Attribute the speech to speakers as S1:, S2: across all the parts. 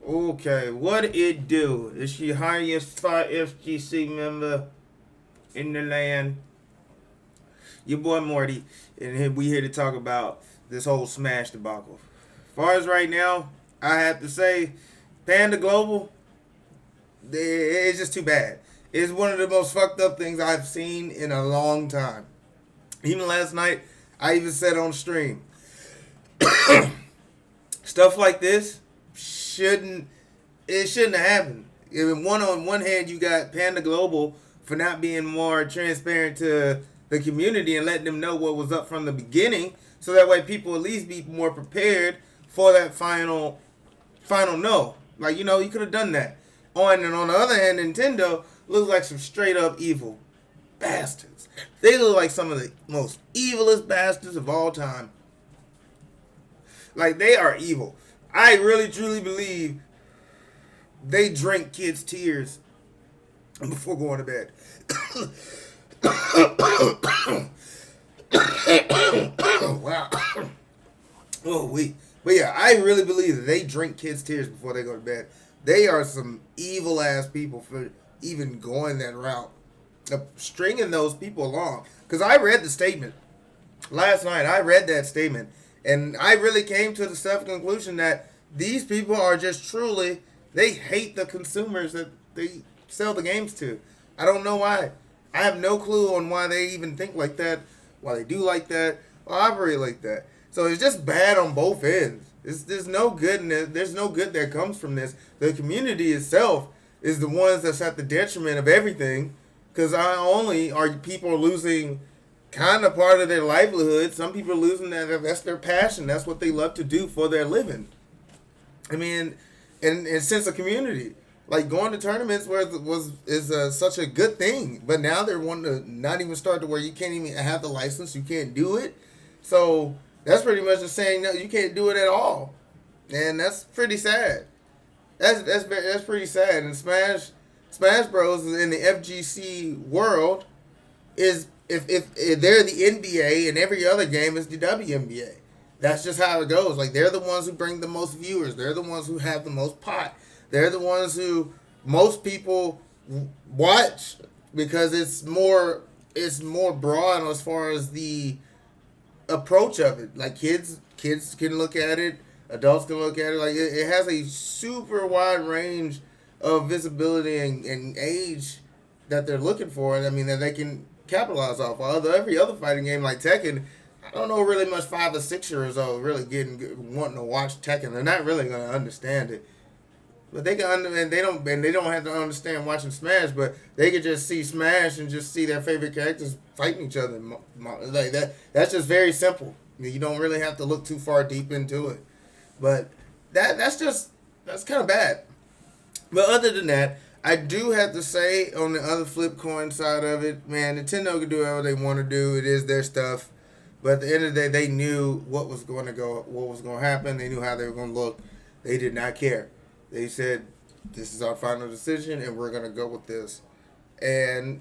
S1: Okay, what it do? It's the highest FGC member in the land. Your boy Morty, and we here to talk about this whole Smash debacle. As far as right now, I have to say, Panda Global, it's just too bad. It's one of the most fucked up things I've seen in a long time. Even last night, I even said on stream, stuff like this shouldn't shouldn't have happened. On one hand, you got Panda Global for not being more transparent to the community and letting them know what was up from the beginning, so that way people at least be more prepared for that final no. Like, you could have done that. On the other hand, Nintendo looks like some straight up evil bastards. They look like some of the most evilest bastards of all time. Like, they are evil. I really truly believe they drink kids' tears before going to bed. Wow. Oh, wait. But yeah, I really believe that they drink kids' tears before they go to bed. They are some evil ass people for even going that route, stringing those people along. Because I read the statement last night. I read that statement, and I really came to the self conclusion that these people are just truly, they hate the consumers that they sell the games to. I don't know why. I have no clue on why they even think like that, why they do like that, or operate like that. So it's just bad on both ends. There's no goodness. There's no good that comes from this. The community itself is the ones that's at the detriment of everything, because not only are people losing kind of part of their livelihood, some people are losing that. That's their passion. That's what they love to do for their living. I mean, and sense of community. Like, going to tournaments is such a good thing, but now they're wanting to not even start to where you can't even have the license, you can't do it. So that's pretty much just saying no, you can't do it at all, and that's pretty sad. That's pretty sad. And Smash Bros in the FGC world is if they're the NBA and every other game is the WNBA. That's just how it goes. Like, they're the ones who bring the most viewers. They're the ones who have the most pot. They're the ones who most people watch because it's more broad as far as the approach of it. Like, kids can look at it, adults can look at it. Like, it has a super wide range of visibility and age that they're looking for. I mean, that they can capitalize off. Although every other fighting game like Tekken, I don't know really much 5 or 6 years old really wanting to watch Tekken. They're not really going to understand it. But they can and they don't have to understand watching Smash, but they can just see Smash and just see their favorite characters fighting each other like that. That's just very simple. You don't really have to look too far deep into it. But that's kind of bad. But other than that, I do have to say, on the other flip coin side of it, man, Nintendo can do whatever they want to do. It is their stuff. But at the end of the day, they knew what was going to happen. They knew how they were going to look. They did not care. They said, this is our final decision, and we're going to go with this. And,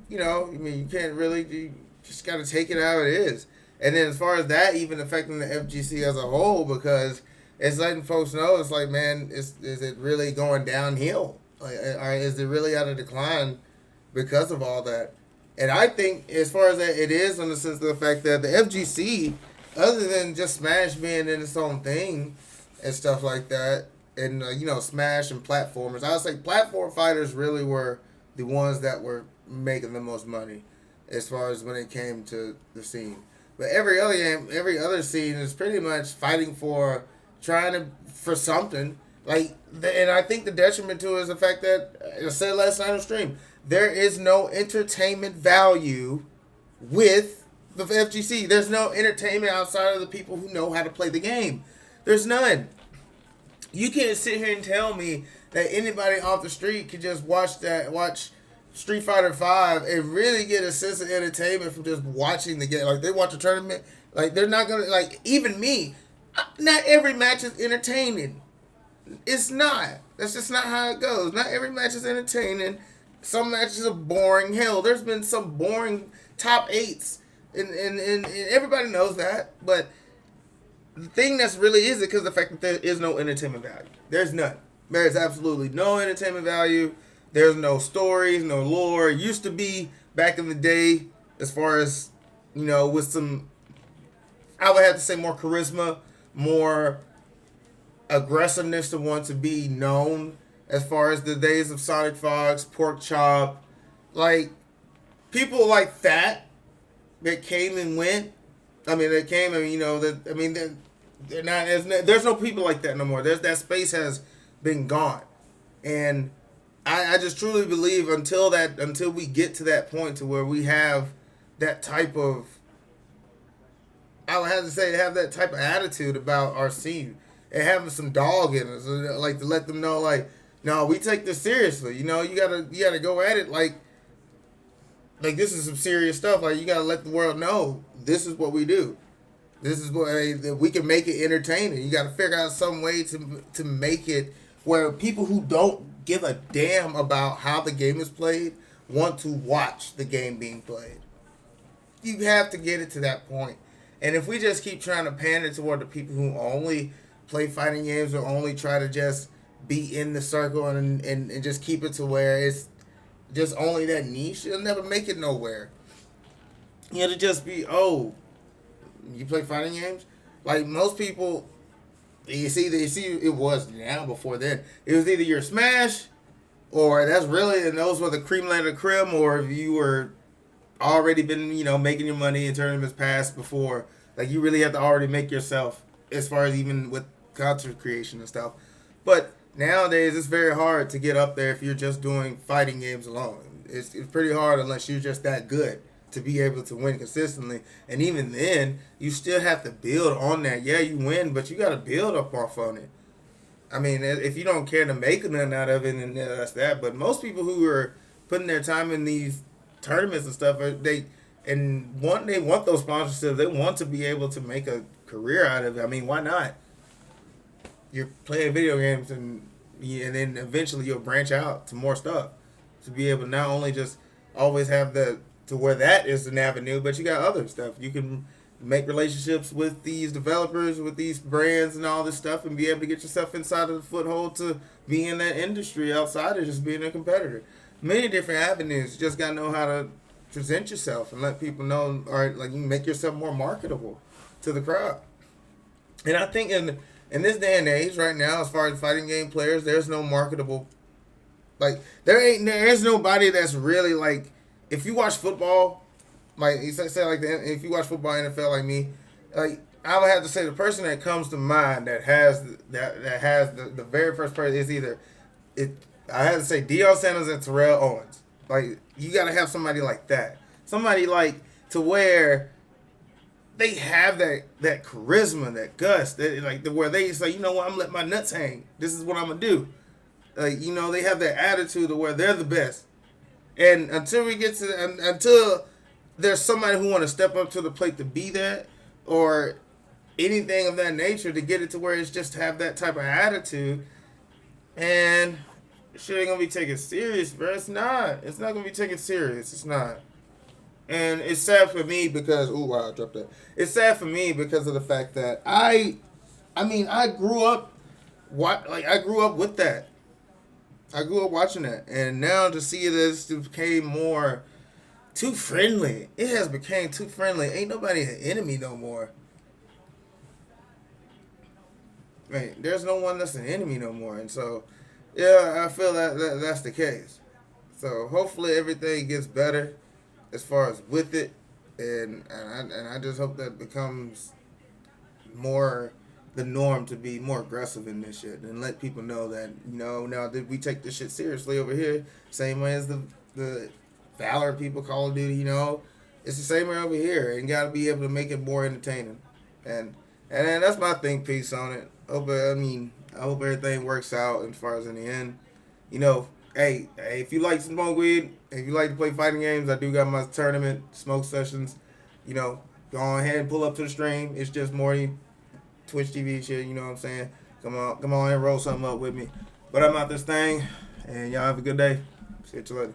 S1: you can't really, you just got to take it how it is. And then as far as that even affecting the FGC as a whole, because it's letting folks know, it's like, man, is it really going downhill? Like, is it really out of decline because of all that? And I think, as far as that, it is in the sense of the fact that the FGC, other than just Smash being in its own thing and stuff like that, and Smash and platformers, I would say platform fighters really were the ones that were making the most money as far as when it came to the scene. But every other game, every other scene is pretty much fighting for something. And I think the detriment to it is the fact that, I said last night on stream, there is no entertainment value with the FGC. There's no entertainment outside of the people who know how to play the game. There's none. You can't sit here and tell me that anybody off the street could just watch Street Fighter V and really get a sense of entertainment from just watching the game. Like, they watch a tournament, like, they're not gonna, like, even me, not every match is entertaining. It's not. That's just not how it goes. Not every match is entertaining. Some matches are boring. Hell, there's been some boring top 8s, and everybody knows that, but the thing that's really is it because of the fact that there is no entertainment value. There's none. There's absolutely no entertainment value. There's no stories, no lore. It used to be back in the day, as far as, with some, I would have to say more charisma, more aggressiveness to want to be known, as far as the days of Sonic Fox, Pork Chop, like people like that came and went. I mean, they came and they're not. There's no people like that no more. That space has been gone, and I just truly believe until we get to that point to where we have that type of, I would have to say, have that type of attitude about our scene and having some dog in us, like to let them know, like, no, we take this seriously. You gotta go at it like this is some serious stuff. Like, you gotta let the world know this is what we do. This is what we can make it entertaining. You gotta figure out some way to make it where people who don't give a damn about how the game is played want to watch the game being played. You have to get it to that point. And if we just keep trying to pander toward the people who only play fighting games or only try to just be in the circle and just keep it to where it's just only that niche, it'll never make it nowhere. It'll just be, oh, you play fighting games? Like most people, you see, it was now before then. It was either your Smash, or that's really, and those were the cream of the creme, or if you were already been, making your money in tournaments past before, like you really have to already make yourself, as far as even with content creation and stuff. But nowadays, it's very hard to get up there if you're just doing fighting games alone. It's pretty hard unless you're just that good to be able to win consistently. And even then, you still have to build on that. Yeah, you win, but you got to build up off on it. I mean, if you don't care to make nothing out of it, then that's that. But most people who are putting their time in these tournaments and stuff, they want those sponsorships. They want to be able to make a career out of it. I mean, why not? You're playing video games, and then eventually you'll branch out to more stuff to be able to not only just always have to where that is an avenue, but you got other stuff. You can make relationships with these developers, with these brands and all this stuff, and be able to get yourself inside of the foothold to be in that industry outside of just being a competitor. Many different avenues. You just got to know how to present yourself and let people know, or like you make yourself more marketable to the crowd. And I think in this day and age right now, as far as fighting game players, there's no marketable, like there's nobody that's really like, if you watch football, like you say like if you watch football NFL like me, like I would have to say the person that comes to mind that has the very first person is either I have to say Deion Sanders and Terrell Owens. Like you got to have somebody like that, somebody like to where they have that charisma, that gust, where they say, you know what, I'm gonna let my nuts hang. This is what I'm gonna do. Like, they have that attitude of where they're the best. And until we get to until there's somebody who want to step up to the plate to be that, or anything of that nature, to get it to where it's just have that type of attitude, and shit ain't gonna be taken serious, bro. It's not. It's not gonna be taken serious. It's not. And it's sad for me because I dropped that. It's sad for me because of the fact that I grew up with that. I grew up watching that, and now to see this became more too friendly. It has become too friendly. Ain't nobody an enemy no more. Right, there's no one that's an enemy no more, and so yeah, I feel that's the case. So hopefully everything gets better as far as with it, and I just hope that becomes more the norm to be more aggressive in this shit and let people know that now that we take this shit seriously over here, same way as the Valor people, Call of Duty, it's the same way over here, and got to be able to make it more entertaining, and that's my piece on it. I hope everything works out as far as in the end. Hey, if you like to smoke weed, if you like to play fighting games, I do got my tournament smoke sessions. Go ahead and pull up to the stream. It's just more Twitch TV shit, you know what I'm saying? Come on and roll something up with me. But I'm out this thing, and y'all have a good day. See you later.